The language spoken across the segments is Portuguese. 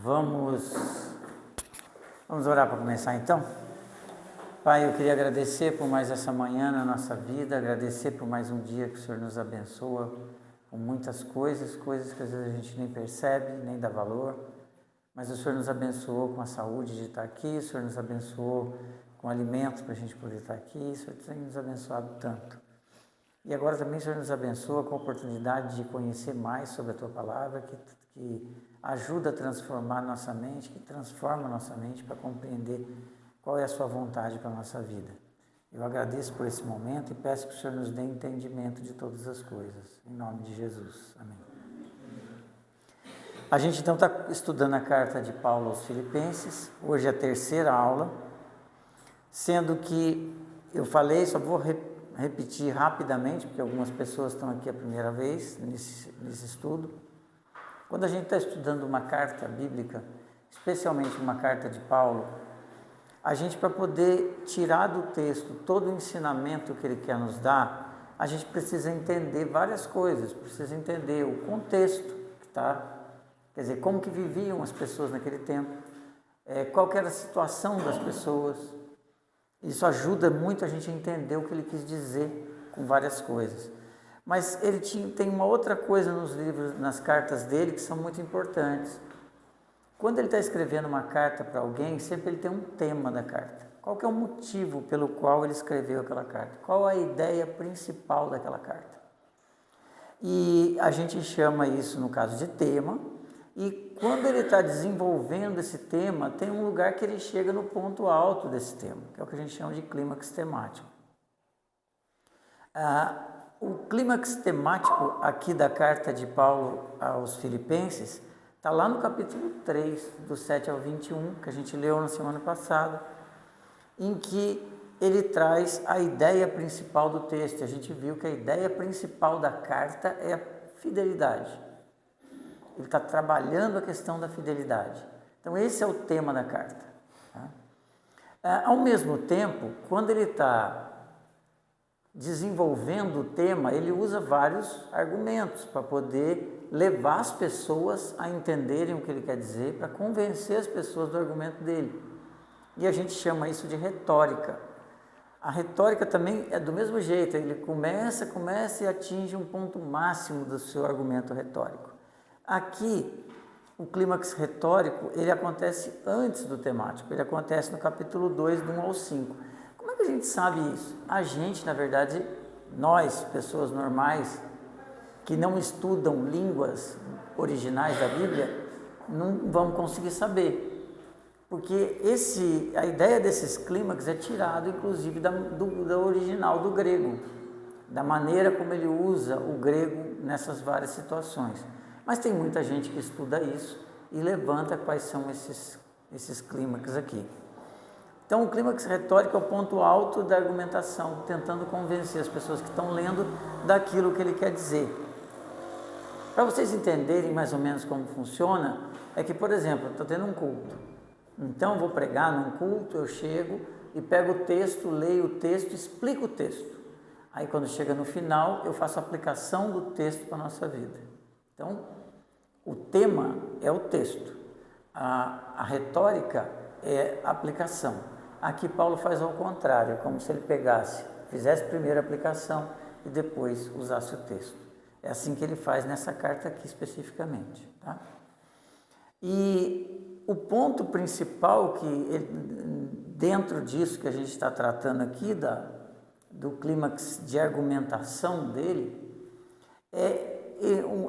Vamos orar para começar então? Pai, eu queria agradecer por mais essa manhã na nossa vida, agradecer por mais um dia que o Senhor nos abençoa com muitas coisas que às vezes a gente nem percebe, nem dá valor, mas o Senhor nos abençoou com a saúde de estar aqui, o Senhor nos abençoou com alimentos para a gente poder estar aqui, o Senhor tem nos abençoado tanto. E agora também o Senhor nos abençoa com a oportunidade de conhecer mais sobre a Tua Palavra, que ajuda a transformar nossa mente, que transforma nossa mente para compreender qual é a Sua vontade para a nossa vida. Eu agradeço por esse momento e peço que o Senhor nos dê entendimento de todas as coisas. Em nome de Jesus. Amém. A gente então está estudando a carta de Paulo aos Filipenses. Hoje é a terceira aula, sendo que eu falei, só vou repetir rapidamente, porque algumas pessoas estão aqui a primeira vez nesse estudo. Quando a gente está estudando uma carta bíblica, especialmente uma carta de Paulo, a gente, para poder tirar do texto todo o ensinamento que ele quer nos dar, a gente precisa entender várias coisas, precisa entender o contexto, quer dizer, como que viviam as pessoas naquele tempo, qual que era a situação das pessoas. Isso ajuda muito a gente a entender o que ele quis dizer com várias coisas. Mas ele tem uma outra coisa nos livros, nas cartas dele, que são muito importantes. Quando ele está escrevendo uma carta para alguém, sempre ele tem um tema da carta. Qual que é o motivo pelo qual ele escreveu aquela carta? Qual a ideia principal daquela carta? E a gente chama isso, no caso, de tema. E quando ele está desenvolvendo esse tema, tem um lugar que ele chega no ponto alto desse tema, que é o que a gente chama de clímax temático. O clímax temático aqui da carta de Paulo aos Filipenses está lá no capítulo 3, do 7 ao 21, que a gente leu na semana passada, em que ele traz a ideia principal do texto. A gente viu que a ideia principal da carta é a fidelidade. Ele está trabalhando a questão da fidelidade. Então, esse é o tema da carta. Ao mesmo tempo, quando ele está desenvolvendo o tema, ele usa vários argumentos para poder levar as pessoas a entenderem o que ele quer dizer, para convencer as pessoas do argumento dele. E a gente chama isso de retórica. A retórica também é do mesmo jeito, ele começa e atinge um ponto máximo do seu argumento retórico. Aqui, o clímax retórico, ele acontece antes do temático, ele acontece no capítulo 2, do 1 ao 5. Como é que a gente sabe isso? A gente, na verdade, nós, pessoas normais, que não estudam línguas originais da Bíblia, não vamos conseguir saber. Porque a ideia desses clímax é tirado, inclusive, do original do grego, da maneira como ele usa o grego nessas várias situações. Mas tem muita gente que estuda isso e levanta quais são esses clímax aqui. Então, o clímax retórico é o ponto alto da argumentação, tentando convencer as pessoas que estão lendo daquilo que ele quer dizer. Para vocês entenderem mais ou menos como funciona, é que, por exemplo, eu estou tendo um culto. Então, eu vou pregar num culto, eu chego e pego o texto, leio o texto, explico o texto. Aí, quando chega no final, eu faço a aplicação do texto para a nossa vida. Então, o tema é o texto, a retórica é a aplicação. Aqui Paulo faz ao contrário, como se ele fizesse primeiro a aplicação e depois usasse o texto. É assim que ele faz nessa carta aqui especificamente. Tá? E o ponto principal dentro disso que a gente está tratando aqui, do clímax de argumentação dele,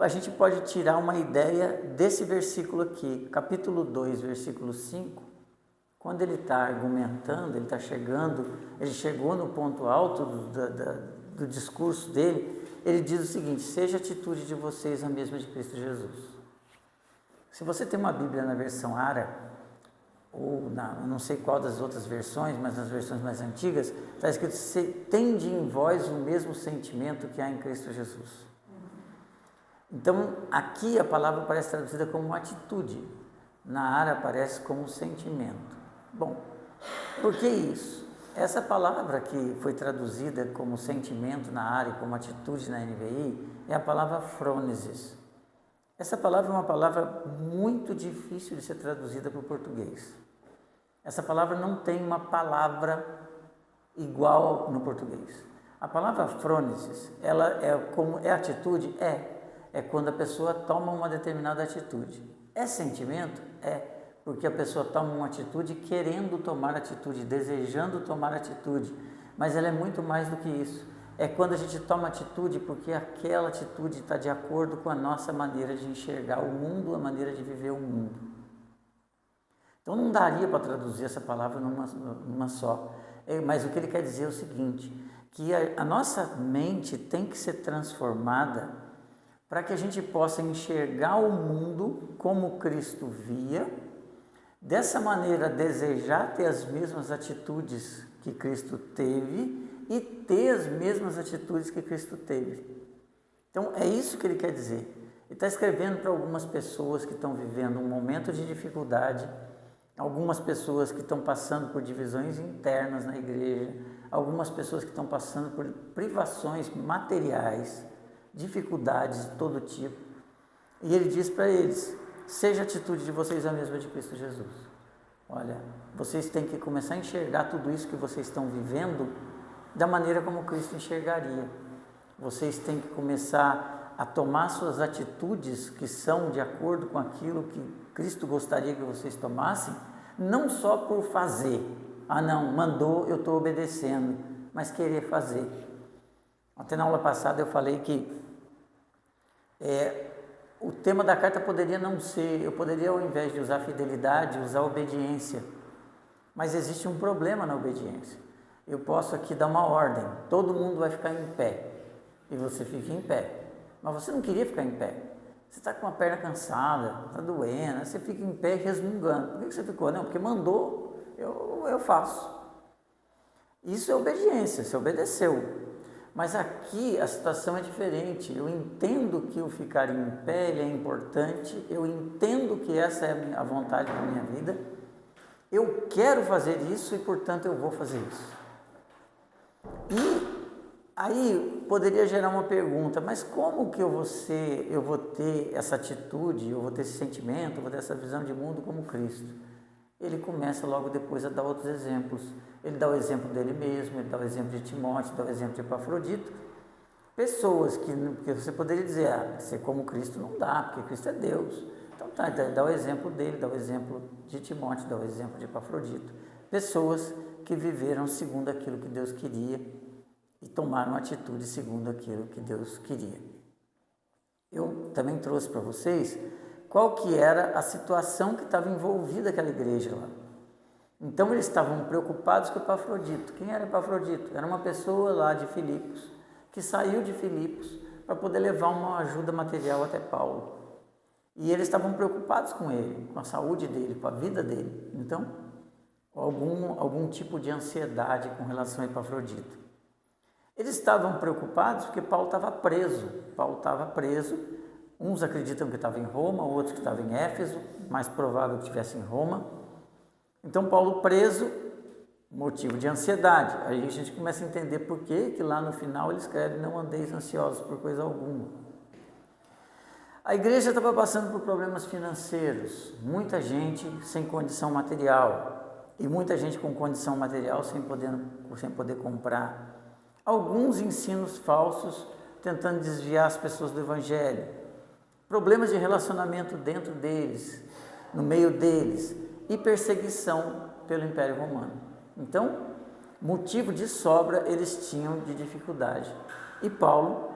a gente pode tirar uma ideia desse versículo aqui, capítulo 2, versículo 5, quando ele está argumentando, ele chegou no ponto alto do discurso dele, ele diz o seguinte: seja a atitude de vocês a mesma de Cristo Jesus. Se você tem uma Bíblia na versão ARA, ou não sei qual das outras versões, mas nas versões mais antigas, está escrito: tende em vós o mesmo sentimento que há em Cristo Jesus. Então, aqui a palavra parece traduzida como uma atitude, na ARA aparece como um sentimento. Bom, por que isso? Essa palavra que foi traduzida como sentimento na ARA e como atitude na NVI é a palavra frônesis. Essa palavra é uma palavra muito difícil de ser traduzida para o português. Essa palavra não tem uma palavra igual no português. A palavra frônesis, ela é como é atitude? É quando a pessoa toma uma determinada atitude. É sentimento? É, porque a pessoa toma uma atitude querendo tomar atitude, desejando tomar atitude. Mas ela é muito mais do que isso. É quando a gente toma atitude porque aquela atitude está de acordo com a nossa maneira de enxergar o mundo, a maneira de viver o mundo. Então não daria para traduzir essa palavra numa só. Mas o que ele quer dizer é o seguinte, que a nossa mente tem que ser transformada para que a gente possa enxergar o mundo como Cristo via, dessa maneira desejar ter as mesmas atitudes que Cristo teve e ter as mesmas atitudes que Cristo teve. Então é isso que ele quer dizer. Ele está escrevendo para algumas pessoas que estão vivendo um momento de dificuldade, algumas pessoas que estão passando por divisões internas na igreja, algumas pessoas que estão passando por privações materiais, dificuldades de todo tipo. E ele diz para eles, seja a atitude de vocês a mesma de Cristo Jesus. Olha, vocês têm que começar a enxergar tudo isso que vocês estão vivendo da maneira como Cristo enxergaria. Vocês têm que começar a tomar suas atitudes que são de acordo com aquilo que Cristo gostaria que vocês tomassem, não só por fazer. Ah não, mandou, eu estou obedecendo, mas querer fazer. Até na aula passada eu falei que o tema da carta poderia não ser, eu poderia ao invés de usar fidelidade, usar obediência. Mas existe um problema na obediência. Eu posso aqui dar uma ordem, todo mundo vai ficar em pé, e você fica em pé. Mas você não queria ficar em pé. Você está com a perna cansada, está doendo, você fica em pé resmungando. Por que você ficou? Não, porque mandou, eu faço. Isso é obediência, você obedeceu. Mas aqui a situação é diferente. Eu entendo que o ficar em pé ele é importante, eu entendo que essa é a vontade da minha vida, eu quero fazer isso e, portanto, eu vou fazer isso. E aí poderia gerar uma pergunta, mas como que eu vou ter essa atitude, eu vou ter esse sentimento, eu vou ter essa visão de mundo como Cristo? Ele começa logo depois a dar outros exemplos. Ele dá o exemplo dele mesmo, ele dá o exemplo de Timóteo, dá o exemplo de Epafrodito. Pessoas que você poderia dizer, ser como Cristo não dá, porque Cristo é Deus. Então tá, dá o exemplo dele, dá o exemplo de Timóteo, dá o exemplo de Epafrodito. Pessoas que viveram segundo aquilo que Deus queria e tomaram atitude segundo aquilo que Deus queria. Eu também trouxe para vocês qual que era a situação que estava envolvida aquela igreja lá. Então eles estavam preocupados com Epafrodito. Quem era Epafrodito? Era uma pessoa lá de Filipos, que saiu de Filipos para poder levar uma ajuda material até Paulo. E eles estavam preocupados com ele, com a saúde dele, com a vida dele. Então, algum tipo de ansiedade com relação a Epafrodito. Eles estavam preocupados porque Paulo estava preso. Paulo estava preso. Uns acreditam que estava em Roma, outros que estava em Éfeso, mais provável que estivesse em Roma. Então, Paulo preso, motivo de ansiedade. Aí a gente começa a entender por que lá no final ele escreve, não andeis ansiosos por coisa alguma. A igreja estava passando por problemas financeiros, muita gente sem condição material e muita gente com condição material sem poder comprar. Alguns ensinos falsos tentando desviar as pessoas do evangelho. Problemas de relacionamento dentro deles, no meio deles, e perseguição pelo Império Romano. Então, motivo de sobra eles tinham de dificuldade. E Paulo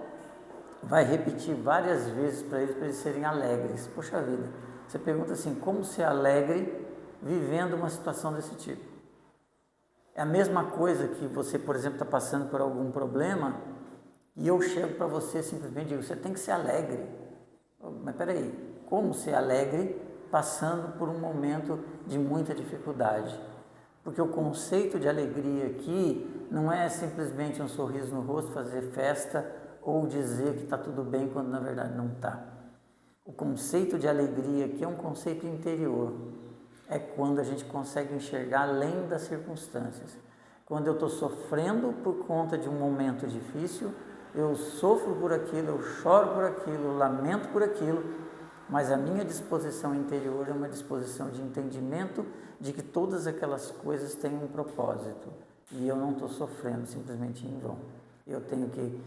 vai repetir várias vezes para eles serem alegres. Poxa vida, você pergunta assim, como ser alegre vivendo uma situação desse tipo? É a mesma coisa que você, por exemplo, está passando por algum problema e eu chego para você e simplesmente digo, você tem que ser alegre. Mas peraí, como ser alegre passando por um momento de muita dificuldade? Porque o conceito de alegria aqui não é simplesmente um sorriso no rosto, fazer festa ou dizer que está tudo bem quando na verdade não está. O conceito de alegria aqui é um conceito interior. É quando a gente consegue enxergar além das circunstâncias. Quando eu estou sofrendo por conta de um momento difícil, eu sofro por aquilo, eu choro por aquilo, eu lamento por aquilo, mas a minha disposição interior é uma disposição de entendimento de que todas aquelas coisas têm um propósito e eu não estou sofrendo simplesmente em vão. Eu tenho que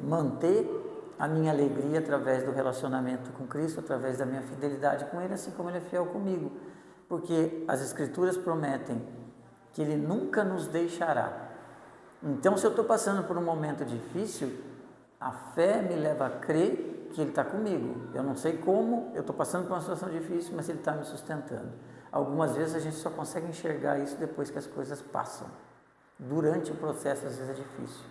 manter a minha alegria através do relacionamento com Cristo, através da minha fidelidade com Ele, assim como Ele é fiel comigo, porque as Escrituras prometem que Ele nunca nos deixará. Então, se eu estou passando por um momento difícil, a fé me leva a crer que Ele está comigo. Eu não sei como, eu estou passando por uma situação difícil, mas Ele está me sustentando. Algumas vezes a gente só consegue enxergar isso depois que as coisas passam. Durante o processo, às vezes é difícil.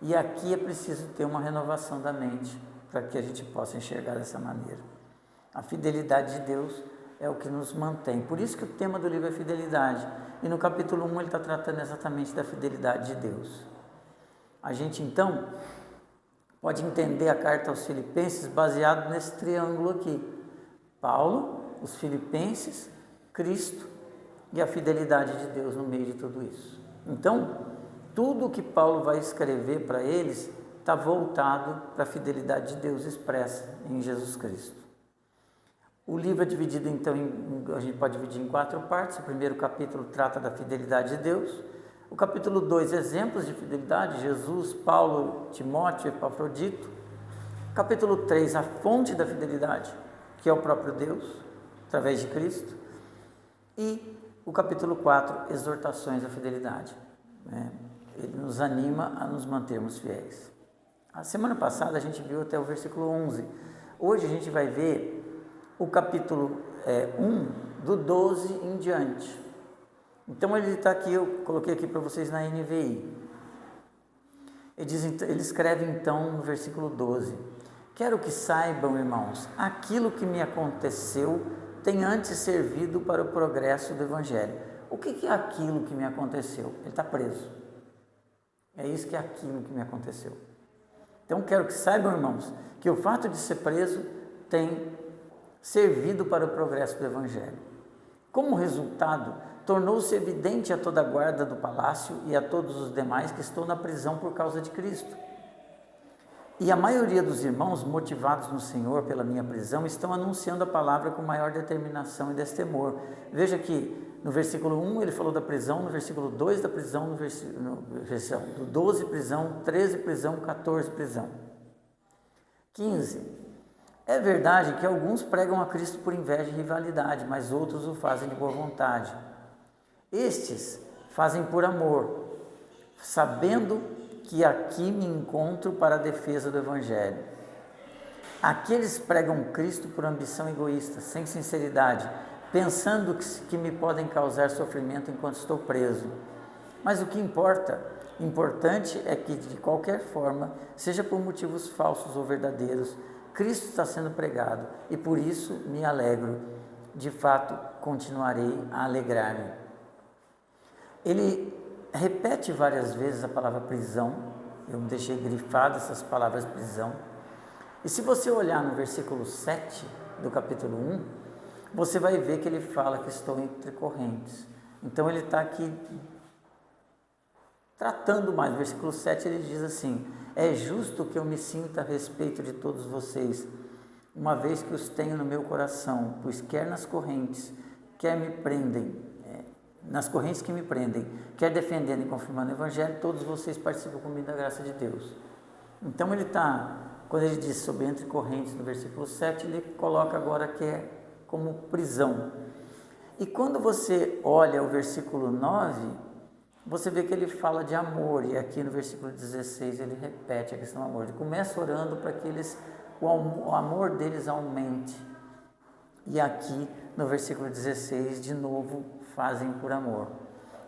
E aqui é preciso ter uma renovação da mente para que a gente possa enxergar dessa maneira. A fidelidade de Deus é o que nos mantém. Por isso que o tema do livro é fidelidade. E no capítulo 1 ele está tratando exatamente da fidelidade de Deus. A gente então pode entender a carta aos Filipenses baseado nesse triângulo aqui. Paulo, os Filipenses, Cristo e a fidelidade de Deus no meio de tudo isso. Então, tudo o que Paulo vai escrever para eles está voltado para a fidelidade de Deus expressa em Jesus Cristo. O livro é dividido então, a gente pode dividir em 4 partes. O primeiro capítulo trata da fidelidade de Deus. O capítulo 2, exemplos de fidelidade, Jesus, Paulo, Timóteo, Epafrodito. Capítulo 3, a fonte da fidelidade, que é o próprio Deus, através de Cristo. E o capítulo 4, exortações à fidelidade. Ele nos anima a nos mantermos fiéis. A semana passada a gente viu até o versículo 11. Hoje a gente vai ver o capítulo 1, do 12 em diante. Então ele está aqui, eu coloquei aqui para vocês na NVI. Ele escreve então no versículo 12: quero que saibam, irmãos, aquilo que me aconteceu tem antes servido para o progresso do Evangelho. O que é aquilo que me aconteceu? Ele está preso. É isso que é aquilo que me aconteceu. Então quero que saibam, irmãos, que o fato de ser preso tem servido para o progresso do Evangelho. Como resultado, tornou-se evidente a toda a guarda do palácio e a todos os demais que estou na prisão por causa de Cristo. E a maioria dos irmãos, motivados no Senhor pela minha prisão, estão anunciando a palavra com maior determinação e destemor. Veja que no versículo 1 ele falou da prisão, no versículo 2 da prisão, no 12 prisão, 13 prisão, 14 prisão. 15. É verdade que alguns pregam a Cristo por inveja e rivalidade, mas outros o fazem de boa vontade. Estes fazem por amor, sabendo que aqui me encontro para a defesa do Evangelho. Aqueles pregam Cristo por ambição egoísta, sem sinceridade, pensando que me podem causar sofrimento enquanto estou preso. Mas o que importante é que, de qualquer forma, seja por motivos falsos ou verdadeiros, Cristo está sendo pregado e por isso me alegro. De fato, continuarei a alegrar-me. Ele repete várias vezes a palavra prisão. Eu deixei grifado essas palavras prisão. E se você olhar no versículo 7 do capítulo 1, você vai ver que ele fala que estou entre correntes. Então ele está aqui tratando mais. No versículo 7 ele diz assim: é justo que eu me sinta a respeito de todos vocês, uma vez que os tenho no meu coração, pois quer nas correntes, quer me prendem, nas correntes que me prendem, quer defendendo e confirmando o Evangelho, todos vocês participam comigo da graça de Deus. Então ele está, quando ele diz sobre entre correntes no versículo 7, ele coloca agora que é como prisão. E quando você olha o versículo 9, você vê que ele fala de amor, e aqui no versículo 16 ele repete a questão do amor. Ele começa orando para que o amor deles aumente. E aqui no versículo 16, de novo, fazem por amor.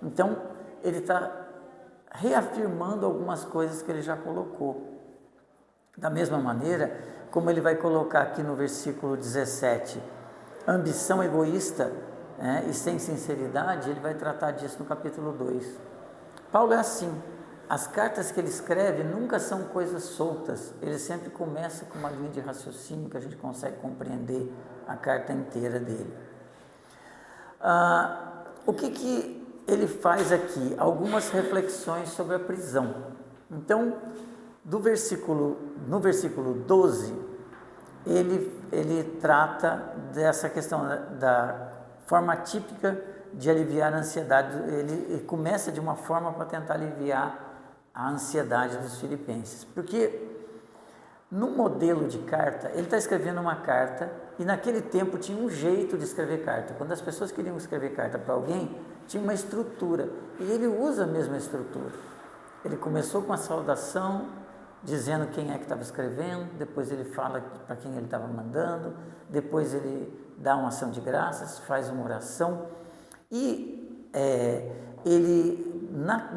Então, ele está reafirmando algumas coisas que ele já colocou. Da mesma maneira, como ele vai colocar aqui no versículo 17, ambição egoísta, e sem sinceridade, ele vai tratar disso no capítulo 2. Paulo é assim. As cartas que ele escreve nunca são coisas soltas. Ele sempre começa com uma linha de raciocínio que a gente consegue compreender a carta inteira dele. O que ele faz aqui? Algumas reflexões sobre a prisão. Então, no versículo 12, ele ele trata dessa questão da forma típica de aliviar a ansiedade. Ele começa de uma forma para tentar aliviar a ansiedade dos filipenses. Porque no modelo de carta, ele está escrevendo uma carta e naquele tempo tinha um jeito de escrever carta. Quando as pessoas queriam escrever carta para alguém, tinha uma estrutura e ele usa a mesma estrutura. Ele começou com a saudação, dizendo quem é que estava escrevendo, depois ele fala para quem ele estava mandando, depois ele dá uma ação de graças, faz uma oração e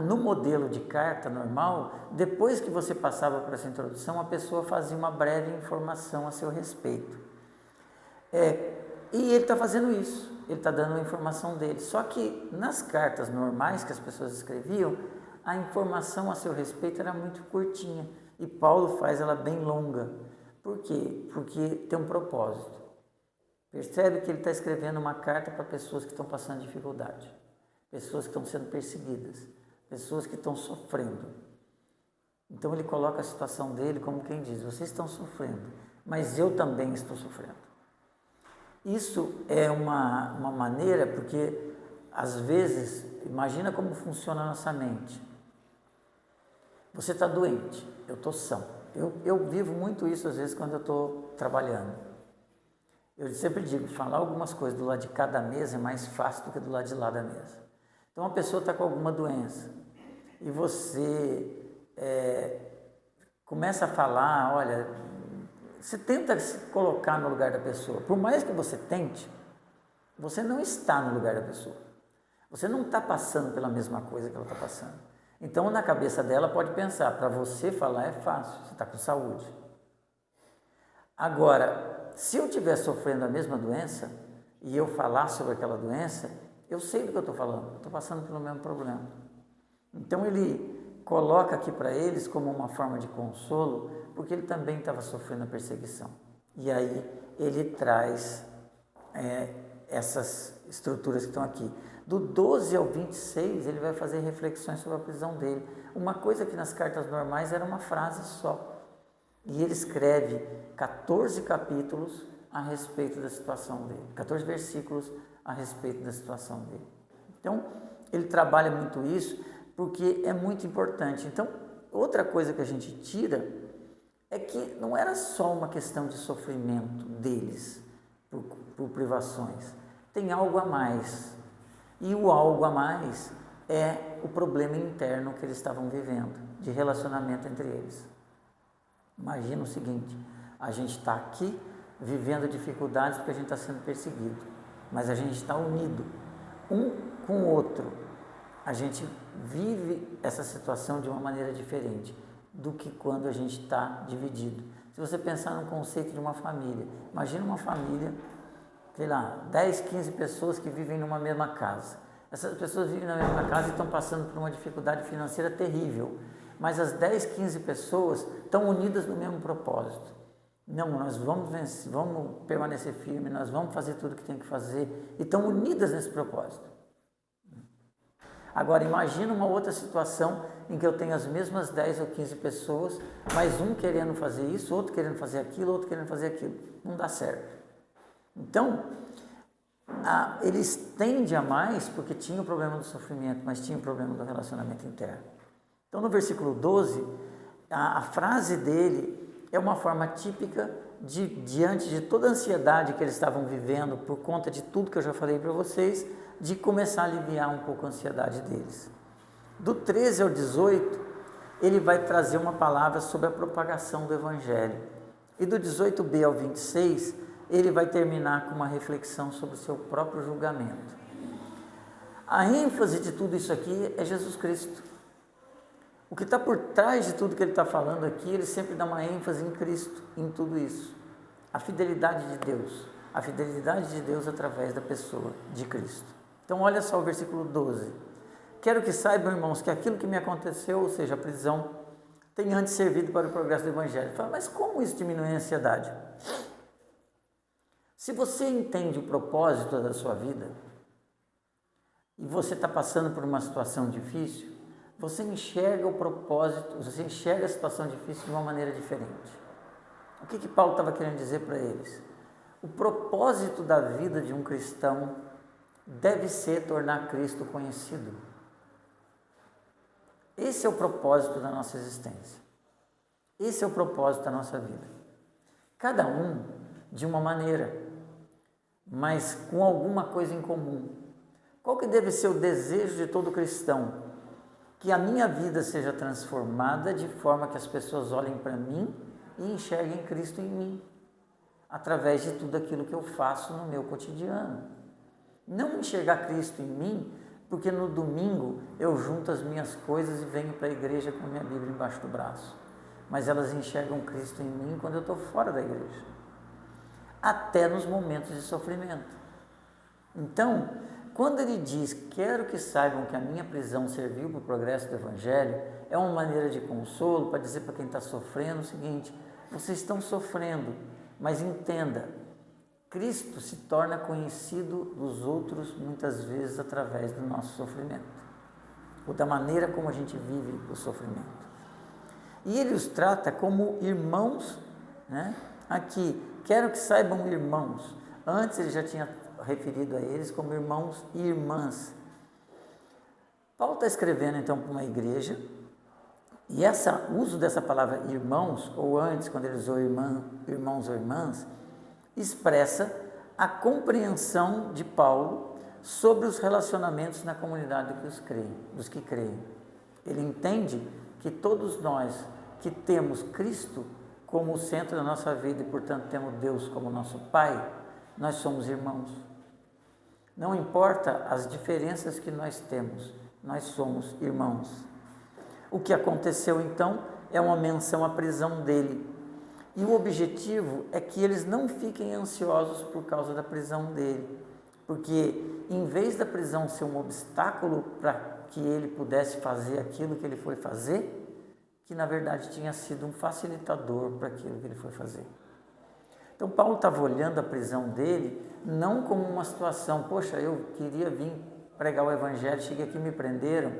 no modelo de carta normal, depois que você passava por essa introdução, a pessoa fazia uma breve informação a seu respeito. E ele está fazendo isso, ele está dando a informação dele. Só que nas cartas normais que as pessoas escreviam, a informação a seu respeito era muito curtinha. E Paulo faz ela bem longa. Por quê? Porque tem um propósito. Percebe que ele está escrevendo uma carta para pessoas que estão passando dificuldade, pessoas que estão sendo perseguidas, pessoas que estão sofrendo. Então ele coloca a situação dele como quem diz: vocês estão sofrendo, mas eu também estou sofrendo. Isso é uma maneira, porque às vezes, imagina como funciona a nossa mente. Você está doente, eu estou são. Eu vivo muito isso às vezes quando eu estou trabalhando. Eu sempre digo, falar algumas coisas do lado de cá da mesa é mais fácil do que do lado de lá da mesa. Então, uma pessoa está com alguma doença e você começa a falar, olha, você tenta se colocar no lugar da pessoa. Por mais que você tente, você não está no lugar da pessoa. Você não está passando pela mesma coisa que ela está passando. Então, na cabeça dela, pode pensar, para você falar é fácil, você está com saúde. Agora, se eu estiver sofrendo a mesma doença e eu falar sobre aquela doença, eu sei do que eu estou falando, eu estou passando pelo mesmo problema. Então ele coloca aqui para eles como uma forma de consolo, porque ele também estava sofrendo a perseguição. E aí ele traz essas estruturas que estão aqui. Do 12 ao 26, ele vai fazer reflexões sobre a prisão dele. Uma coisa que nas cartas normais era uma frase só. E ele escreve 14 capítulos a respeito da situação dele, 14 versículos a respeito da situação dele. Então, ele trabalha muito isso porque é muito importante. Então, outra coisa que a gente tira é que não era só uma questão de sofrimento deles por privações. Tem algo a mais. E o algo a mais é o problema interno que eles estavam vivendo, de relacionamento entre eles. Imagina o seguinte, a gente está aqui vivendo dificuldades porque a gente está sendo perseguido, mas a gente está unido, um com o outro. A gente vive essa situação de uma maneira diferente do que quando a gente está dividido. Se você pensar no conceito de uma família, imagina uma família, sei lá, 10, 15 pessoas que vivem numa mesma casa. Essas pessoas vivem na mesma casa e estão passando por uma dificuldade financeira terrível. Mas as 10, 15 pessoas estão unidas no mesmo propósito. Não, nós vamos vencer, vamos permanecer firmes, nós vamos fazer tudo o que tem que fazer, e estão unidas nesse propósito. Agora, imagina uma outra situação em que eu tenho as mesmas 10 ou 15 pessoas, mas um querendo fazer isso, outro querendo fazer aquilo, outro querendo fazer aquilo. Não dá certo. Então, ele estende a mais porque tinha o problema do sofrimento, mas tinha o problema do relacionamento interno. Então, no versículo 12, a frase dele é uma forma típica diante de toda a ansiedade que eles estavam vivendo por conta de tudo que eu já falei para vocês, de começar a aliviar um pouco a ansiedade deles. Do 13 ao 18, ele vai trazer uma palavra sobre a propagação do Evangelho. E do 18b ao 26, ele vai terminar com uma reflexão sobre o seu próprio julgamento. A ênfase de tudo isso aqui é Jesus Cristo. O que está por trás de tudo que ele está falando aqui, ele sempre dá uma ênfase em Cristo, em tudo isso. A fidelidade de Deus através da pessoa de Cristo. Então, olha só o versículo 12. Quero que saibam, irmãos, que aquilo que me aconteceu, ou seja, a prisão, tem antes servido para o progresso do Evangelho. Fala, mas como isso diminui a ansiedade? Se você entende o propósito da sua vida, e você está passando por uma situação difícil, você enxerga o propósito, você enxerga a situação difícil de uma maneira diferente. O que Paulo estava querendo dizer para eles? O propósito da vida de um cristão deve ser tornar Cristo conhecido. Esse é o propósito da nossa existência. Esse é o propósito da nossa vida. Cada um de uma maneira, mas com alguma coisa em comum. Qual que deve ser o desejo de todo cristão? Que a minha vida seja transformada de forma que as pessoas olhem para mim e enxerguem Cristo em mim, através de tudo aquilo que eu faço no meu cotidiano. Não enxergar Cristo em mim, porque no domingo eu junto as minhas coisas e venho para a igreja com a minha Bíblia embaixo do braço. Mas elas enxergam Cristo em mim quando eu estou fora da igreja. Até nos momentos de sofrimento. Então, quando ele diz, quero que saibam que a minha prisão serviu para o progresso do Evangelho, é uma maneira de consolo para dizer para quem está sofrendo o seguinte: vocês estão sofrendo, mas entenda, Cristo se torna conhecido dos outros muitas vezes através do nosso sofrimento, ou da maneira como a gente vive o sofrimento. E ele os trata como irmãos, né? Aqui, quero que saibam irmãos. Antes ele já tinha referido a eles como irmãos e irmãs. Paulo está escrevendo então para uma igreja, e o uso dessa palavra irmãos, ou antes quando ele usou irmãos ou irmãs, expressa a compreensão de Paulo sobre os relacionamentos na comunidade dos que creem. Ele entende que todos nós que temos Cristo como o centro da nossa vida e, portanto, temos Deus como nosso Pai, nós somos irmãos. Não importa as diferenças que nós temos, nós somos irmãos. O que aconteceu, então, é uma menção à prisão dele. E o objetivo é que eles não fiquem ansiosos por causa da prisão dele. Porque, em vez da prisão ser um obstáculo para que ele pudesse fazer aquilo que ele foi fazer, que na verdade tinha sido um facilitador para aquilo que ele foi fazer. Então Paulo estava olhando a prisão dele não como uma situação, poxa, eu queria vir pregar o Evangelho, cheguei aqui e me prenderam.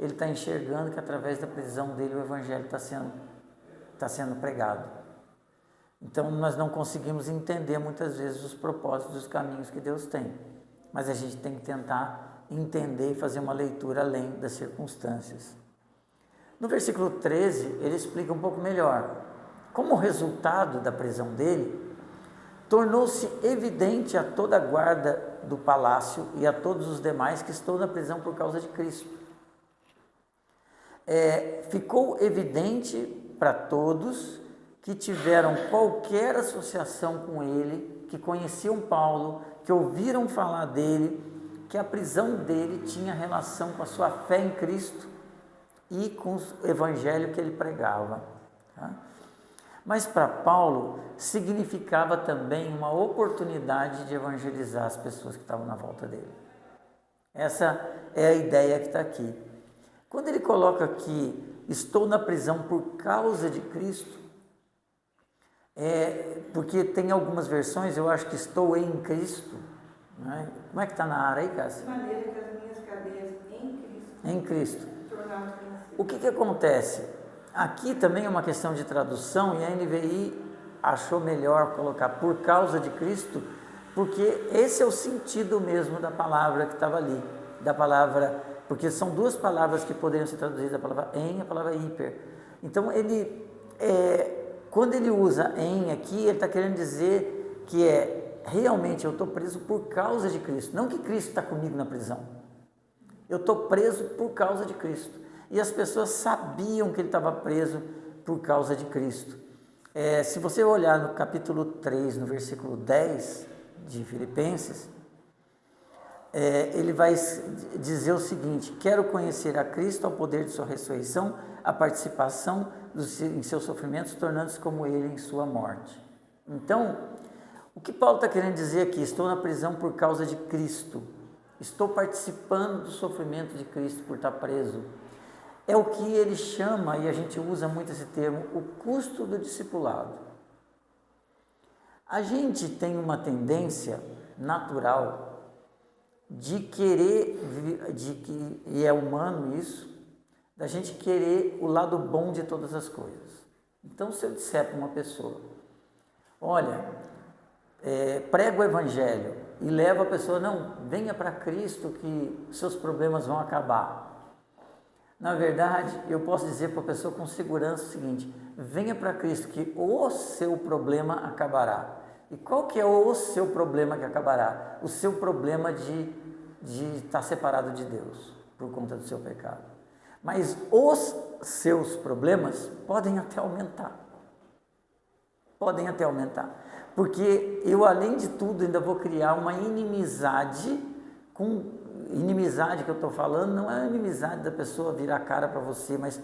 Ele está enxergando que através da prisão dele o Evangelho está sendo pregado. Então nós não conseguimos entender muitas vezes os propósitos dos caminhos que Deus tem, mas a gente tem que tentar entender e fazer uma leitura além das circunstâncias. No versículo 13, ele explica um pouco melhor. Como resultado da prisão dele, tornou-se evidente a toda a guarda do palácio e a todos os demais que estão na prisão por causa de Cristo. Ficou evidente para todos que tiveram qualquer associação com ele, que conheciam Paulo, que ouviram falar dele, que a prisão dele tinha relação com a sua fé em Cristo e com o evangelho que ele pregava. Tá? Mas para Paulo significava também uma oportunidade de evangelizar as pessoas que estavam na volta dele. Essa é a ideia que está aqui. Quando ele coloca aqui, estou na prisão por causa de Cristo, porque tem algumas versões, eu acho que estou em Cristo. Né? Como é que está na área aí, Cássia? De maneira que as minhas cadeias em Cristo. Em Cristo. O que acontece? Aqui também é uma questão de tradução e a NVI achou melhor colocar por causa de Cristo, porque esse é o sentido mesmo da palavra que estava ali, da palavra, porque são duas palavras que poderiam ser traduzidas, a palavra em e a palavra hiper. Então quando ele usa em aqui, ele está querendo dizer que realmente eu estou preso por causa de Cristo, não que Cristo está comigo na prisão. Eu estou preso por causa de Cristo. E as pessoas sabiam que ele estava preso por causa de Cristo. Se você olhar no capítulo 3, no versículo 10 de Filipenses, ele vai dizer o seguinte: quero conhecer a Cristo, ao poder de sua ressurreição, a participação em seus sofrimentos, tornando-se como ele em sua morte. Então, o que Paulo está querendo dizer aqui? Estou na prisão por causa de Cristo. Estou participando do sofrimento de Cristo por estar preso. É o que ele chama, e a gente usa muito esse termo, o custo do discipulado. A gente tem uma tendência natural de querer, e é humano isso, da gente querer o lado bom de todas as coisas. Então, se eu disser para uma pessoa, olha, prega o Evangelho e leva a pessoa, não, venha para Cristo que seus problemas vão acabar. Na verdade, eu posso dizer para a pessoa com segurança o seguinte: venha para Cristo que o seu problema acabará. E qual que é o seu problema que acabará? O seu problema de estar separado de Deus por conta do seu pecado. Mas os seus problemas podem até aumentar. Podem até aumentar. Porque eu, além de tudo, ainda vou criar uma inimizade com... Inimizade que eu estou falando não é a inimizade da pessoa virar a cara para você, mas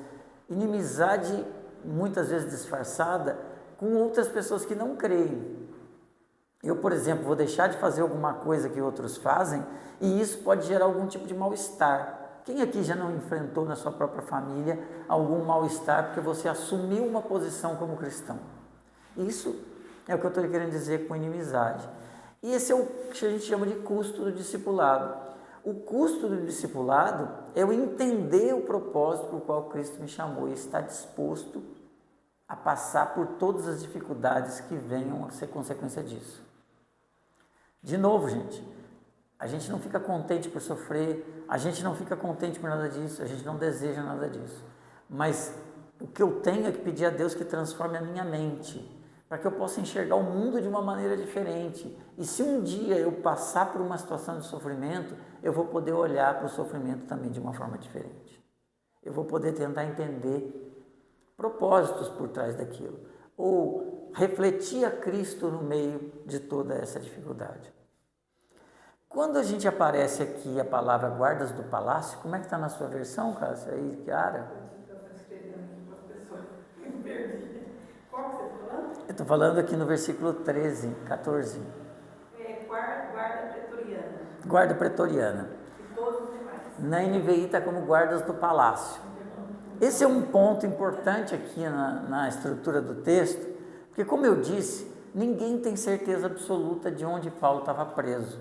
inimizade muitas vezes disfarçada com outras pessoas que não creem. Eu, por exemplo, vou deixar de fazer alguma coisa que outros fazem e isso pode gerar algum tipo de mal-estar. Quem aqui já não enfrentou na sua própria família algum mal-estar porque você assumiu uma posição como cristão? Isso é o que eu estou querendo dizer com inimizade. E esse é o que a gente chama de custo do discipulado. O custo do discipulado é eu entender o propósito por qual Cristo me chamou e estar disposto a passar por todas as dificuldades que venham a ser consequência disso. De novo, gente, a gente não fica contente por sofrer, a gente não fica contente por nada disso, a gente não deseja nada disso. Mas o que eu tenho é que pedir a Deus que transforme a minha mente, para que eu possa enxergar o mundo de uma maneira diferente. E se um dia eu passar por uma situação de sofrimento, eu vou poder olhar para o sofrimento também de uma forma diferente. Eu vou poder tentar entender propósitos por trás daquilo, ou refletir a Cristo no meio de toda essa dificuldade. Quando a gente aparece aqui a palavra guardas do palácio, como é que está na sua versão, Cássia? Aí, Chiara? Eu estou falando aqui no versículo 13, 14. Guarda pretoriana. Guarda pretoriana. E todos os demais. Na NVI está como guardas do palácio. Esse é um ponto importante aqui na estrutura do texto, porque, como eu disse, ninguém tem certeza absoluta de onde Paulo estava preso.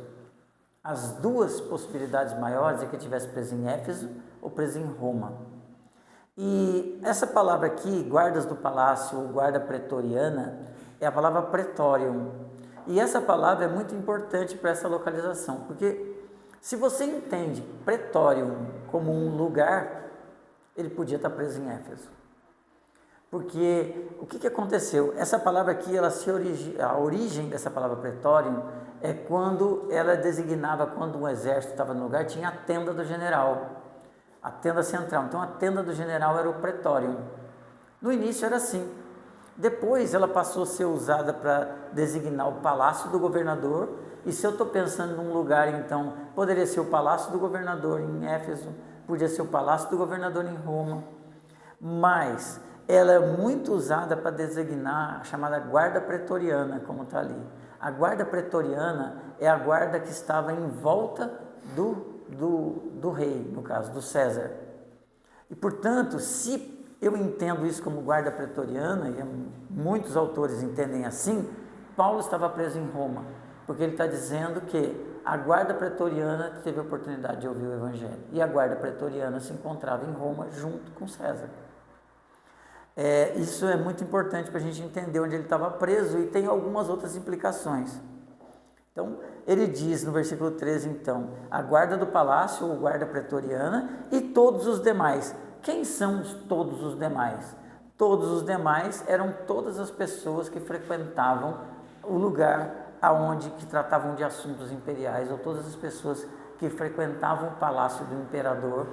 As duas possibilidades maiores é que ele estivesse preso em Éfeso ou preso em Roma. E essa palavra aqui, guardas do palácio ou guarda pretoriana, é a palavra pretorium. E essa palavra é muito importante para essa localização, porque se você entende pretorium como um lugar, ele podia estar preso em Éfeso. Porque o que aconteceu? Essa palavra aqui, a origem dessa palavra pretorium é quando ela designava, quando um exército estava no lugar, tinha a tenda do general. A tenda central. Então, a tenda do general era o pretorium. No início era assim. Depois, ela passou a ser usada para designar o palácio do governador. E se eu estou pensando num lugar, então, poderia ser o palácio do governador em Éfeso, podia ser o palácio do governador em Roma. Mas ela é muito usada para designar a chamada guarda pretoriana, como está ali. A guarda pretoriana é a guarda que estava em volta do rei, no caso, do César. E, portanto, se eu entendo isso como guarda pretoriana, e muitos autores entendem assim, Paulo estava preso em Roma, porque ele está dizendo que a guarda pretoriana teve a oportunidade de ouvir o Evangelho, e a guarda pretoriana se encontrava em Roma junto com César. Isso é muito importante para a gente entender onde ele estava preso, e tem algumas outras implicações. Então, ele diz no versículo 13, então, a guarda do palácio, ou guarda pretoriana, e todos os demais. Quem são todos os demais? Todos os demais eram todas as pessoas que frequentavam o lugar que tratavam de assuntos imperiais, ou todas as pessoas que frequentavam o palácio do imperador,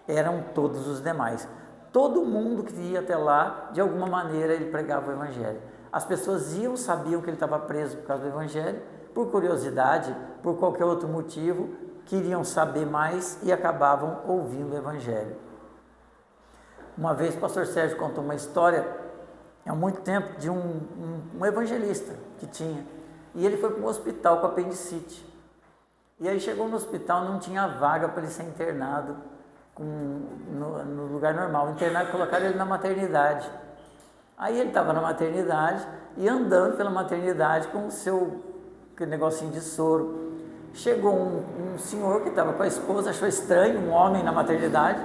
eram todos os demais. Todo mundo que ia até lá, de alguma maneira, ele pregava o Evangelho. As pessoas sabiam que ele estava preso por causa do Evangelho, por curiosidade, por qualquer outro motivo, queriam saber mais e acabavam ouvindo o Evangelho. Uma vez o pastor Sérgio contou uma história, há muito tempo, de um evangelista que tinha, e ele foi para um hospital com apendicite. E aí chegou no hospital, não tinha vaga para ele ser internado no lugar normal. Internado, colocaram ele na maternidade. Aí ele estava na maternidade e andando pela maternidade com o seu aquele negocinho de soro. Chegou um senhor que estava com a esposa, achou estranho, um homem na maternidade.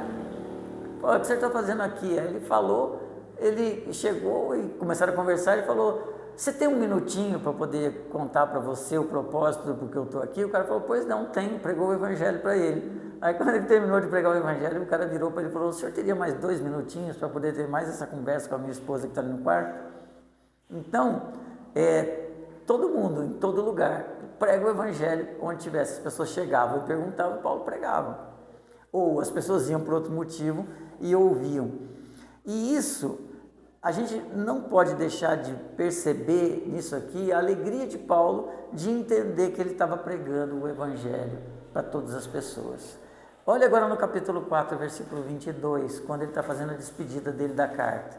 Falou: o que você está fazendo aqui? Aí ele falou, ele chegou e começaram a conversar, ele falou: você tem um minutinho para poder contar para você o propósito do porquê eu estou aqui? O cara falou, pois não, tenho, pregou o evangelho para ele. Aí quando ele terminou de pregar o evangelho, o cara virou para ele e falou, o senhor teria mais 2 minutinhos para poder ter mais essa conversa com a minha esposa que está ali no quarto? Então, todo mundo, em todo lugar, prega o evangelho onde tivesse. As pessoas chegavam e perguntavam, Paulo pregava. Ou as pessoas iam por outro motivo e ouviam. E isso, a gente não pode deixar de perceber nisso aqui a alegria de Paulo de entender que ele estava pregando o evangelho para todas as pessoas. Olha agora no capítulo 4, versículo 22, quando ele está fazendo a despedida dele da carta.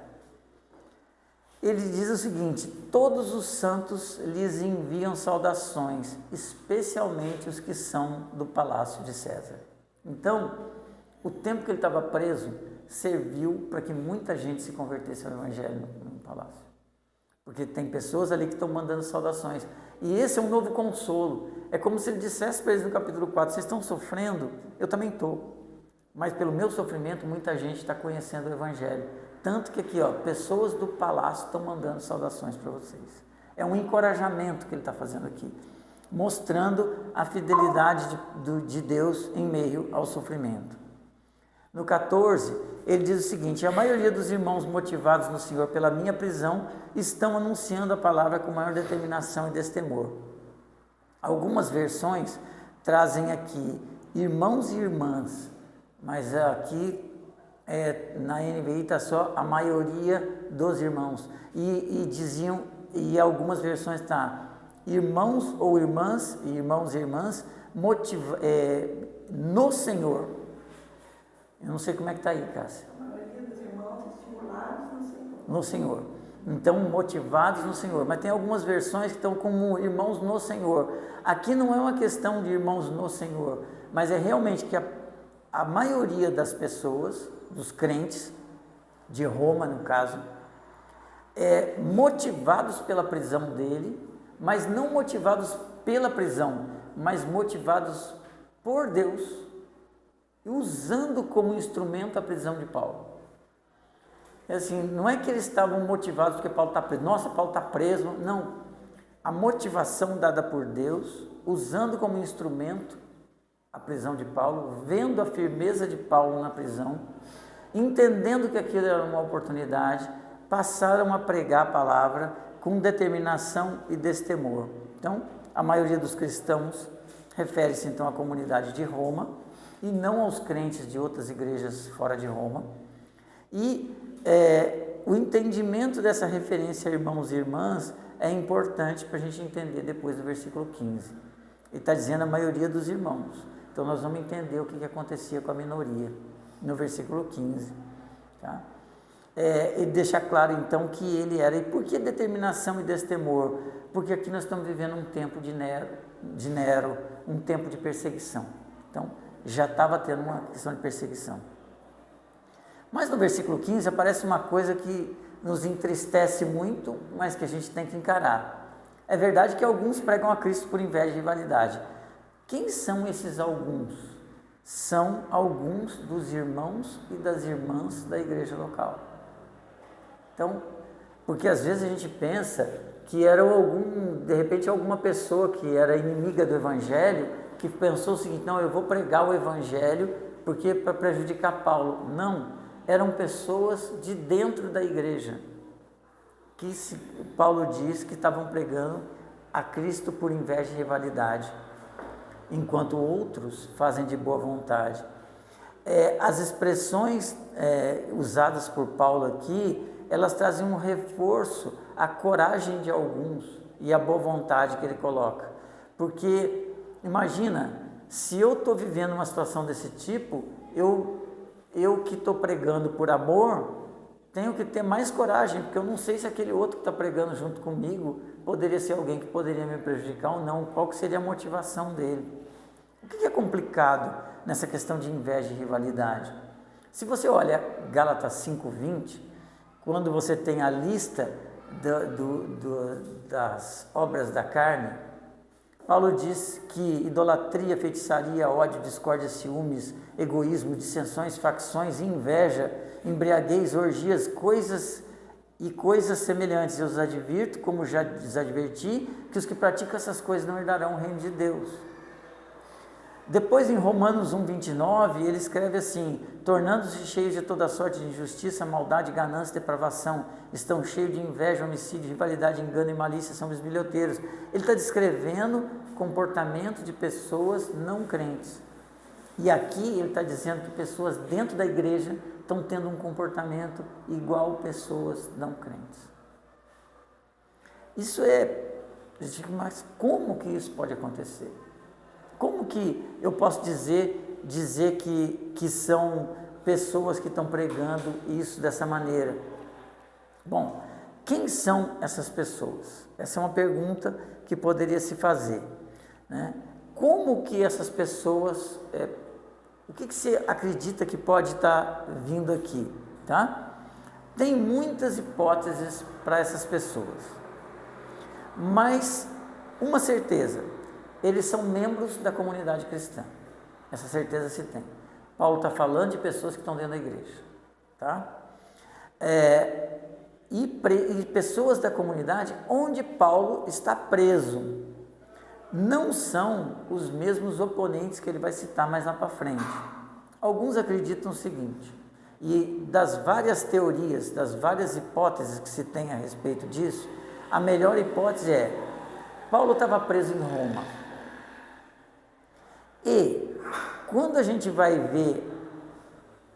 Ele diz o seguinte, todos os santos lhes enviam saudações, especialmente os que são do palácio de César. Então, o tempo que ele estava preso serviu para que muita gente se convertesse ao evangelho no palácio. Porque tem pessoas ali que estão mandando saudações. E esse é um novo consolo. É como se ele dissesse para eles no capítulo 4, vocês estão sofrendo? Eu também estou. Mas pelo meu sofrimento, muita gente está conhecendo o evangelho. Tanto que aqui, pessoas do palácio estão mandando saudações para vocês. É um encorajamento que ele está fazendo aqui, mostrando a fidelidade de Deus em meio ao sofrimento. No 14, ele diz o seguinte, a maioria dos irmãos motivados no Senhor pela minha prisão estão anunciando a palavra com maior determinação e destemor. Algumas versões trazem aqui irmãos e irmãs, mas aqui na NVI está só a maioria dos irmãos. E diziam, e algumas versões está irmãos ou irmãs, irmãos e irmãs, no Senhor. Eu não sei como é que está aí, Cássia. A maioria dos irmãos estimulados no Senhor. No Senhor. Então, motivados no Senhor. Mas tem algumas versões que estão como irmãos no Senhor. Aqui não é uma questão de irmãos no Senhor, mas é realmente que a maioria das pessoas, dos crentes, de Roma no caso, motivados pela prisão dele, mas não motivados pela prisão, mas motivados por Deus, usando como instrumento a prisão de Paulo. Assim, não é que eles estavam motivados porque Paulo está preso. Nossa, Paulo está preso. Não. A motivação dada por Deus, usando como instrumento a prisão de Paulo, vendo a firmeza de Paulo na prisão, entendendo que aquilo era uma oportunidade, passaram a pregar a palavra com determinação e destemor. Então, a maioria dos cristãos refere-se então à comunidade de Roma e não aos crentes de outras igrejas fora de Roma. E o entendimento dessa referência a irmãos e irmãs é importante para a gente entender depois do versículo 15. Ele está dizendo a maioria dos irmãos. Então nós vamos entender o que acontecia com a minoria no versículo 15. Tá? Ele deixa claro então que ele era. E por que determinação e destemor? Porque aqui nós estamos vivendo um tempo de Nero, um tempo de perseguição. Então já estava tendo uma questão de perseguição. Mas no versículo 15 aparece uma coisa que nos entristece muito, mas que a gente tem que encarar. É verdade que alguns pregam a Cristo por inveja e rivalidade. Quem são esses alguns? São alguns dos irmãos e das irmãs da igreja local. Então, porque às vezes a gente pensa que era de repente alguma pessoa que era inimiga do evangelho, que pensou o seguinte, não, eu vou pregar o evangelho porque para prejudicar Paulo. Não. Eram pessoas de dentro da igreja, que Paulo diz que estavam pregando a Cristo por inveja e rivalidade, enquanto outros fazem de boa vontade. As expressões usadas por Paulo aqui, elas trazem um reforço à coragem de alguns e à boa vontade que ele coloca. Porque, imagina, se eu estou vivendo uma situação desse tipo, eu que estou pregando por amor, tenho que ter mais coragem, porque eu não sei se aquele outro que está pregando junto comigo poderia ser alguém que poderia me prejudicar ou não, qual que seria a motivação dele. O que é complicado nessa questão de inveja e rivalidade? Se você olha Gálatas 5:20, quando você tem a lista das obras da carne, Paulo diz que idolatria, feitiçaria, ódio, discórdia, ciúmes, egoísmo, dissensões, facções, inveja, embriaguez, orgias, coisas E coisas semelhantes eu os advirto, como já lhes adverti, que os que praticam essas coisas não herdarão o reino de Deus. Depois, em Romanos 1,29, ele escreve assim: tornando-se cheios de toda sorte de injustiça, maldade, ganância, depravação, estão cheios de inveja, homicídio, rivalidade, engano e malícia, são bisbilhoteiros. Ele está descrevendo comportamento de pessoas não crentes. E aqui ele está dizendo que pessoas dentro da igreja estão tendo um comportamento igual pessoas não crentes. Isso mas como que isso pode acontecer? Como que eu posso dizer que são pessoas que estão pregando isso dessa maneira? Bom, quem são essas pessoas? Essa é uma pergunta que poderia se fazer, né? Como que essas pessoas, o que você acredita que pode estar vindo aqui, tá? Tem muitas hipóteses para essas pessoas, mas uma certeza: eles são membros da comunidade cristã. Essa certeza se tem. Paulo está falando de pessoas que estão dentro da igreja, tá? E pessoas da comunidade onde Paulo está preso. Não são os mesmos oponentes que ele vai citar mais lá para frente. Alguns acreditam o seguinte, e das várias teorias, das várias hipóteses que se tem a respeito disso, a melhor hipótese é: Paulo estava preso em Roma. E quando a gente vai ver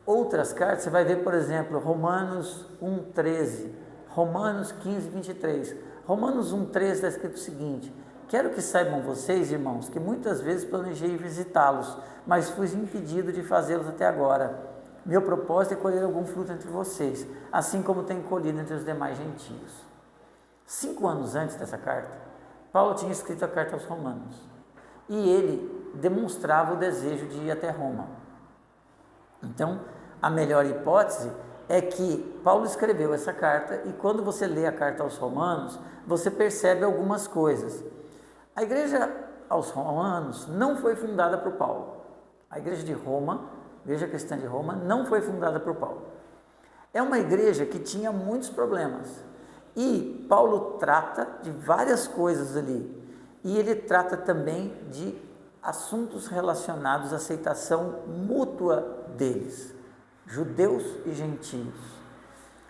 outras cartas, você vai ver, por exemplo, Romanos 1,13, Romanos 15, 23. Romanos 1,13 está escrito o seguinte: quero que saibam vocês, irmãos, que muitas vezes planejei visitá-los, mas fui impedido de fazê-los até agora. Meu propósito é colher algum fruto entre vocês, assim como tenho colhido entre os demais gentios. 5 anos antes dessa carta, Paulo tinha escrito a carta aos Romanos, e ele demonstrava o desejo de ir até Roma. Então, a melhor hipótese é que Paulo escreveu essa carta, e quando você lê a carta aos Romanos, você percebe algumas coisas. A igreja aos Romanos não foi fundada por Paulo. A igreja de Roma, a igreja cristã de Roma, não foi fundada por Paulo. É uma igreja que tinha muitos problemas, e Paulo trata de várias coisas ali, e ele trata também de assuntos relacionados à aceitação mútua deles, judeus e gentios.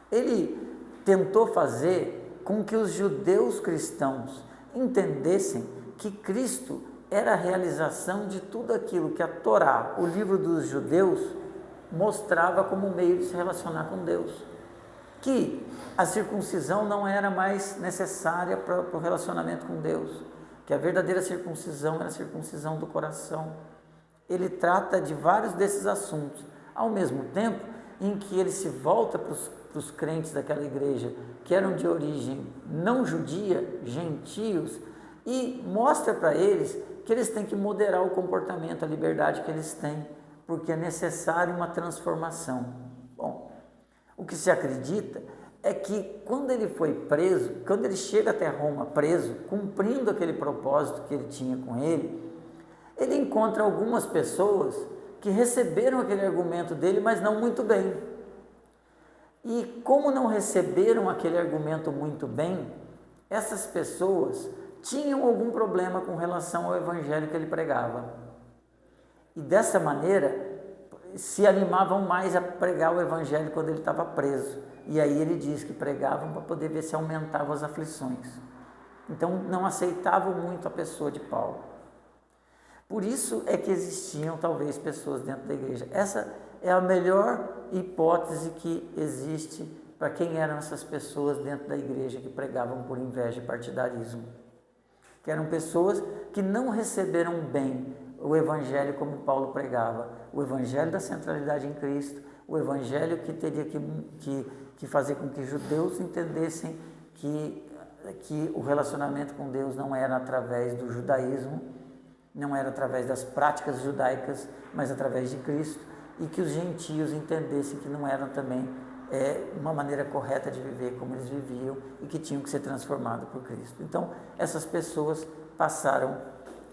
Ele tentou fazer com que os judeus cristãos entendessem que Cristo era a realização de tudo aquilo que a Torá, o livro dos judeus, mostrava como meio de se relacionar com Deus. Que a circuncisão não era mais necessária para o relacionamento com Deus, que a verdadeira circuncisão era a circuncisão do coração. Ele trata de vários desses assuntos, ao mesmo tempo em que ele se volta para os crentes daquela igreja, que eram de origem não judia, gentios, e mostra para eles que eles têm que moderar o comportamento, a liberdade que eles têm, porque é necessário uma transformação. Bom, o que se acredita é que quando ele foi preso, quando ele chega até Roma preso, cumprindo aquele propósito que ele tinha com ele encontra algumas pessoas que receberam aquele argumento dele, mas não muito bem. E como não receberam aquele argumento muito bem, essas pessoas tinham algum problema com relação ao evangelho que ele pregava. E dessa maneira, se animavam mais a pregar o evangelho quando ele estava preso. E aí ele diz que pregavam para poder ver se aumentavam as aflições. Então não aceitavam muito a pessoa de Paulo. Por isso é que existiam talvez pessoas dentro da igreja. Essa é a melhor hipótese que existe para quem eram essas pessoas dentro da igreja que pregavam por inveja e partidarismo. Que eram pessoas que não receberam bem o evangelho como Paulo pregava, o evangelho da centralidade em Cristo, o evangelho que teria que fazer com que judeus entendessem que o relacionamento com Deus não era através do judaísmo, não era através das práticas judaicas, mas através de Cristo, e que os gentios entendessem que não era também uma maneira correta de viver como eles viviam e que tinham que ser transformados por Cristo. Então, essas pessoas passaram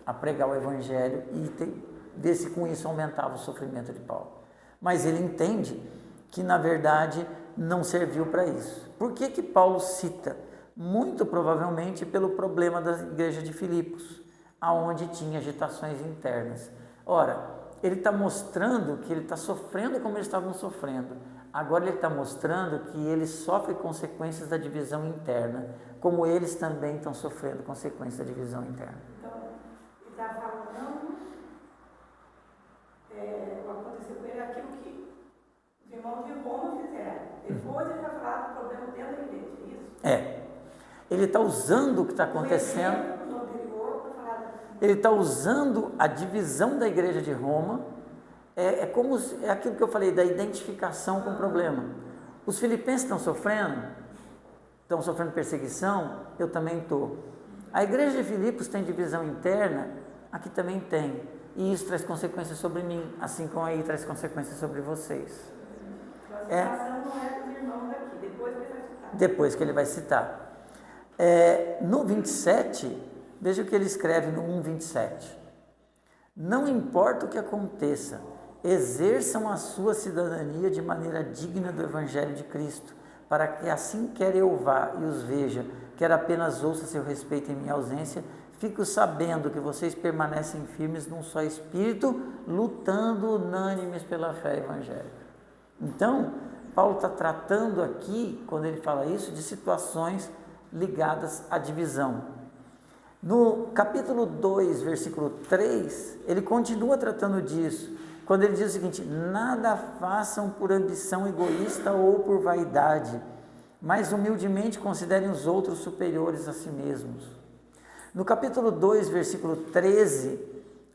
a pregar o evangelho e com isso aumentava o sofrimento de Paulo. Mas ele entende que, na verdade, não serviu para isso. Por que que Paulo cita? Muito provavelmente pelo problema da igreja de Filipos, aonde tinha agitações internas. Ora, ele está mostrando que ele está sofrendo como eles estavam sofrendo. Agora ele está mostrando que ele sofre consequências da divisão interna, como eles também estão sofrendo consequências da divisão interna. Então, ele está falando, aconteceu com ele aquilo que os irmãos de Roma fizeram. Depois ele vai falar do problema dentro da igreja, é isso? Ele está usando o que está acontecendo. Ele está usando a divisão da igreja de Roma. É aquilo que eu falei, da identificação com o problema. Os filipenses estão sofrendo perseguição, eu também estou. A igreja de Filipos tem divisão interna, aqui também tem. E isso traz consequências sobre mim, assim como aí traz consequências sobre vocês. A situação não é dos irmãos daqui, depois que ele vai citar. Depois que ele vai citar. No 27, veja o que ele escreve no 1:27. Não importa o que aconteça, exerçam a sua cidadania de maneira digna do Evangelho de Cristo, para que assim quer eu vá e os veja, quer apenas ouça seu respeito em minha ausência, fico sabendo que vocês permanecem firmes num só espírito, lutando unânimes pela fé evangélica. Então, Paulo está tratando aqui, quando ele fala isso, de situações ligadas à divisão. No capítulo 2, versículo 3, ele continua tratando disso, quando ele diz o seguinte: nada façam por ambição egoísta ou por vaidade, mas humildemente considerem os outros superiores a si mesmos. No capítulo 2, versículo 13,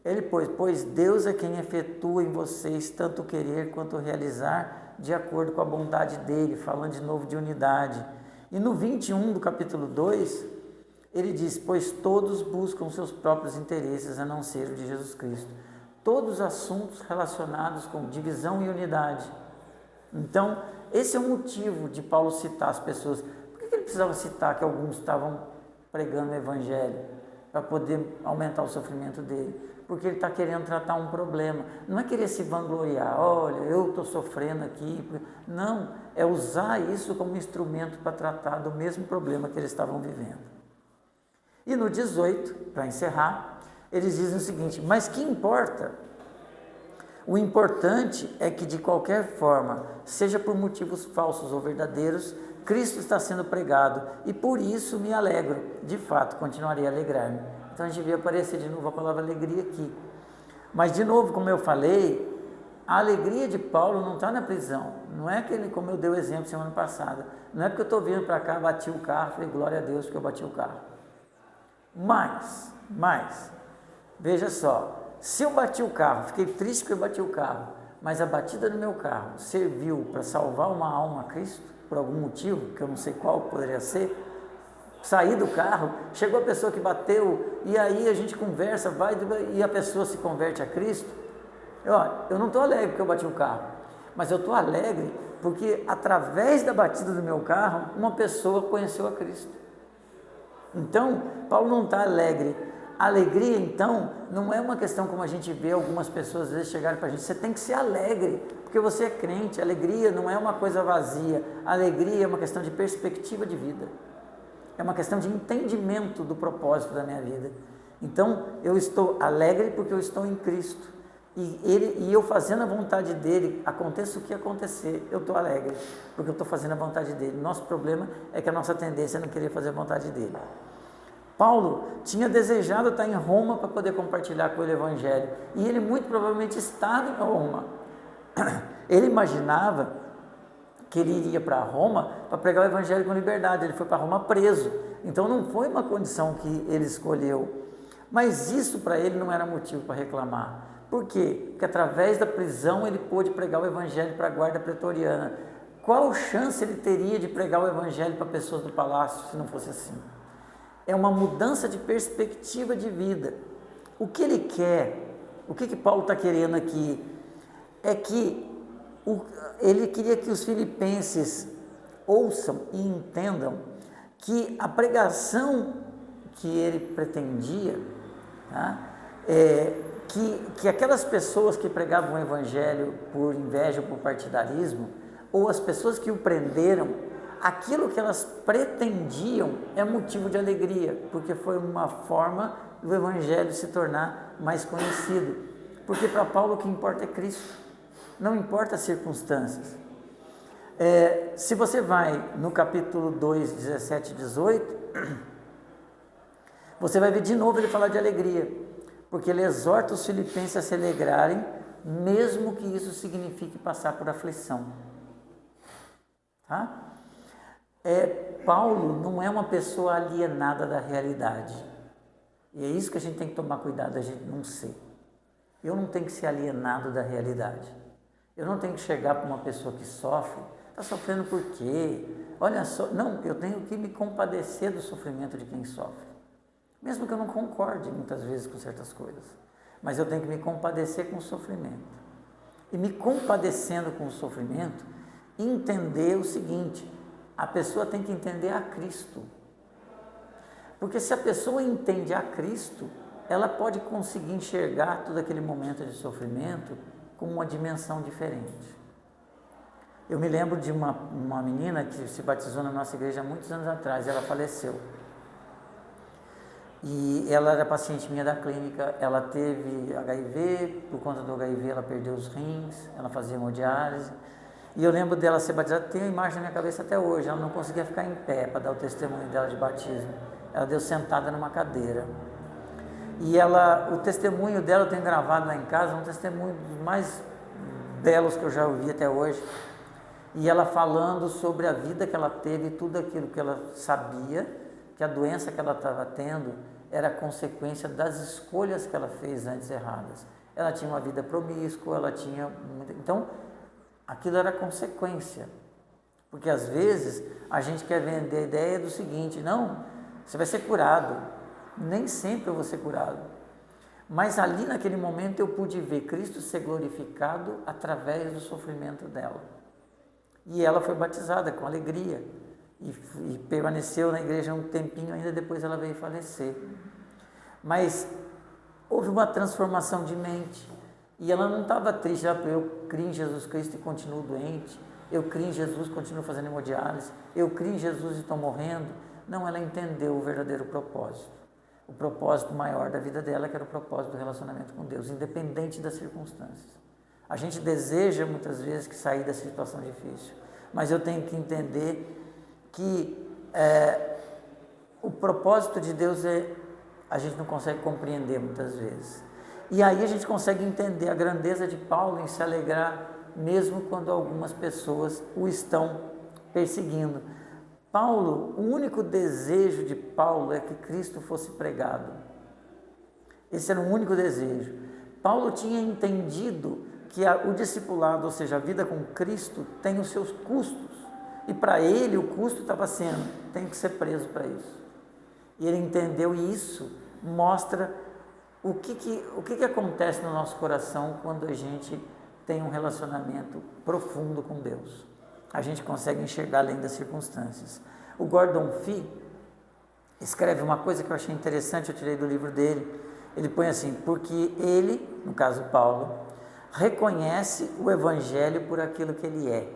ele pois Deus é quem efetua em vocês tanto querer quanto realizar de acordo com a bondade dele, falando de novo de unidade. E no 21 do capítulo 2, ele diz: pois todos buscam seus próprios interesses, a não ser o de Jesus Cristo. Todos os assuntos relacionados com divisão e unidade. Então, esse é o motivo de Paulo citar as pessoas. Por que ele precisava citar que alguns estavam pregando o Evangelho? Para poder aumentar o sofrimento dele. Porque ele está querendo tratar um problema. Não é querer se vangloriar, olha, eu estou sofrendo aqui. Não, é usar isso como instrumento para tratar do mesmo problema que eles estavam vivendo. E no 18, para encerrar, eles dizem o seguinte: mas que importa? O importante é que de qualquer forma, seja por motivos falsos ou verdadeiros, Cristo está sendo pregado e por isso me alegro, de fato continuarei a alegrar-me. Então a gente devia aparecer de novo a palavra alegria aqui. Mas de novo, como eu falei, a alegria de Paulo não está na prisão. Não é aquele, como eu dei o exemplo semana passada, não é porque eu estou vindo para cá, bati o carro, falei glória a Deus porque eu bati o carro. Mas, veja só, se eu bati o carro, fiquei triste porque eu bati o carro, mas a batida do meu carro serviu para salvar uma alma a Cristo, por algum motivo, que eu não sei qual poderia ser, saí do carro, chegou a pessoa que bateu, e aí a gente conversa, e a pessoa se converte a Cristo. Eu não estou alegre porque eu bati o carro, mas eu estou alegre porque através da batida do meu carro, uma pessoa conheceu a Cristo. Então, Paulo não está alegre. A alegria, então, não é uma questão como a gente vê algumas pessoas às vezes chegarem para a gente. Você tem que ser alegre, porque você é crente. A alegria não é uma coisa vazia. A alegria é uma questão de perspectiva de vida. É uma questão de entendimento do propósito da minha vida. Então, eu estou alegre porque eu estou em Cristo. E eu fazendo a vontade dele, aconteça o que acontecer, eu estou alegre, porque eu estou fazendo a vontade dele. Nosso problema é que a nossa tendência é não querer fazer a vontade dele. Paulo tinha desejado estar em Roma para poder compartilhar com ele o Evangelho, e ele muito provavelmente estava em Roma. Ele imaginava que ele iria para Roma para pregar o Evangelho com liberdade. Ele foi para Roma preso, então não foi uma condição que ele escolheu, mas isso para ele não era motivo para reclamar. Por quê? Porque através da prisão ele pôde pregar o Evangelho para a guarda pretoriana. Qual chance ele teria de pregar o Evangelho para pessoas do palácio se não fosse assim? É uma mudança de perspectiva de vida. O que ele quer, o que Paulo está querendo aqui, é que ele queria que os filipenses ouçam e entendam que a pregação que ele pretendia, tá? Que aquelas pessoas que pregavam o Evangelho por inveja ou por partidarismo, ou as pessoas que o prenderam, aquilo que elas pretendiam é motivo de alegria, porque foi uma forma do Evangelho se tornar mais conhecido. Porque para Paulo o que importa é Cristo, não importa as circunstâncias. Se você vai no capítulo 2, 17 e 18, você vai ver de novo ele falar de alegria, porque ele exorta os filipenses a se alegrarem, mesmo que isso signifique passar por aflição. Tá? Paulo não é uma pessoa alienada da realidade, e é isso que a gente tem que tomar cuidado, a gente não ser. Eu não tenho que ser alienado da realidade, eu não tenho que chegar para uma pessoa que sofre, está sofrendo por quê? Olha só, não, eu tenho que me compadecer do sofrimento de quem sofre, mesmo que eu não concorde muitas vezes com certas coisas, mas eu tenho que me compadecer com o sofrimento, e me compadecendo com o sofrimento, entender o seguinte: a pessoa tem que entender a Cristo, porque se a pessoa entende a Cristo, ela pode conseguir enxergar todo aquele momento de sofrimento com uma dimensão diferente. Eu me lembro de uma menina que se batizou na nossa igreja há muitos anos atrás, ela faleceu. E ela era paciente minha da clínica, ela teve HIV, por conta do HIV ela perdeu os rins, ela fazia hemodiálise. E eu lembro dela ser batizada, tem a imagem na minha cabeça até hoje, ela não conseguia ficar em pé para dar o testemunho dela de batismo. Ela deu sentada numa cadeira. E o testemunho dela eu tenho gravado lá em casa, um testemunho dos mais belos que eu já ouvi até hoje. E ela falando sobre a vida que ela teve, tudo aquilo que ela sabia, que a doença que ela estava tendo era consequência das escolhas que ela fez antes erradas. Ela tinha uma vida promíscua, ela tinha... Então, aquilo era consequência. Porque às vezes a gente quer vender a ideia do seguinte: não, você vai ser curado. Nem sempre eu vou ser curado. Mas ali naquele momento eu pude ver Cristo ser glorificado através do sofrimento dela. E ela foi batizada com alegria e permaneceu na igreja um tempinho, ainda depois ela veio falecer. Mas houve uma transformação de mente e ela não estava triste: eu criei em Jesus Cristo e continuo doente, eu criei em Jesus e continuo fazendo hemodiálise, eu criei em Jesus e estou morrendo. Não, ela entendeu o verdadeiro propósito, o propósito maior da vida dela, que era o propósito do relacionamento com Deus, independente das circunstâncias. A gente deseja muitas vezes que sair dessa situação difícil, mas eu tenho que entender que o propósito de Deus a gente não consegue compreender muitas vezes. E aí a gente consegue entender a grandeza de Paulo em se alegrar, mesmo quando algumas pessoas o estão perseguindo. Paulo, o único desejo de Paulo é que Cristo fosse pregado. Esse era o único desejo. Paulo tinha entendido que o discipulado, ou seja, a vida com Cristo, tem os seus custos. E para ele o custo estava sendo: tem que ser preso para isso. E ele entendeu, e isso mostra o que acontece no nosso coração quando a gente tem um relacionamento profundo com Deus. A gente consegue enxergar além das circunstâncias. O Gordon Fee escreve uma coisa que eu achei interessante, eu tirei do livro dele. Ele põe assim: porque ele, no caso Paulo, reconhece o Evangelho por aquilo que ele é,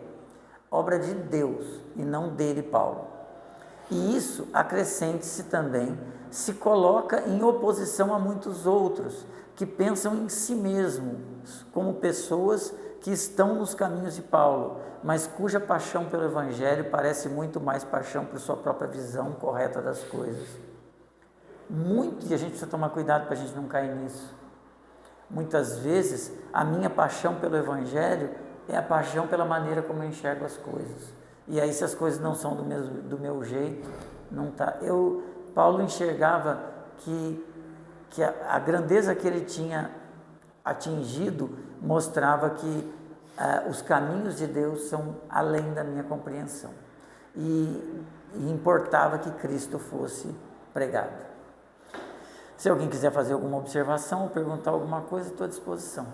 obra de Deus e não dele, Paulo. E isso, acrescente-se também, se coloca em oposição a muitos outros que pensam em si mesmos como pessoas que estão nos caminhos de Paulo, mas cuja paixão pelo Evangelho parece muito mais paixão por sua própria visão correta das coisas. E a gente precisa tomar cuidado para a gente não cair nisso. Muitas vezes, a minha paixão pelo Evangelho é a paixão pela maneira como eu enxergo as coisas. E aí, se as coisas não são do meu jeito, não tá. Paulo enxergava que a grandeza que ele tinha atingido mostrava que os caminhos de Deus são além da minha compreensão. E importava que Cristo fosse pregado. Se alguém quiser fazer alguma observação ou perguntar alguma coisa, estou à disposição.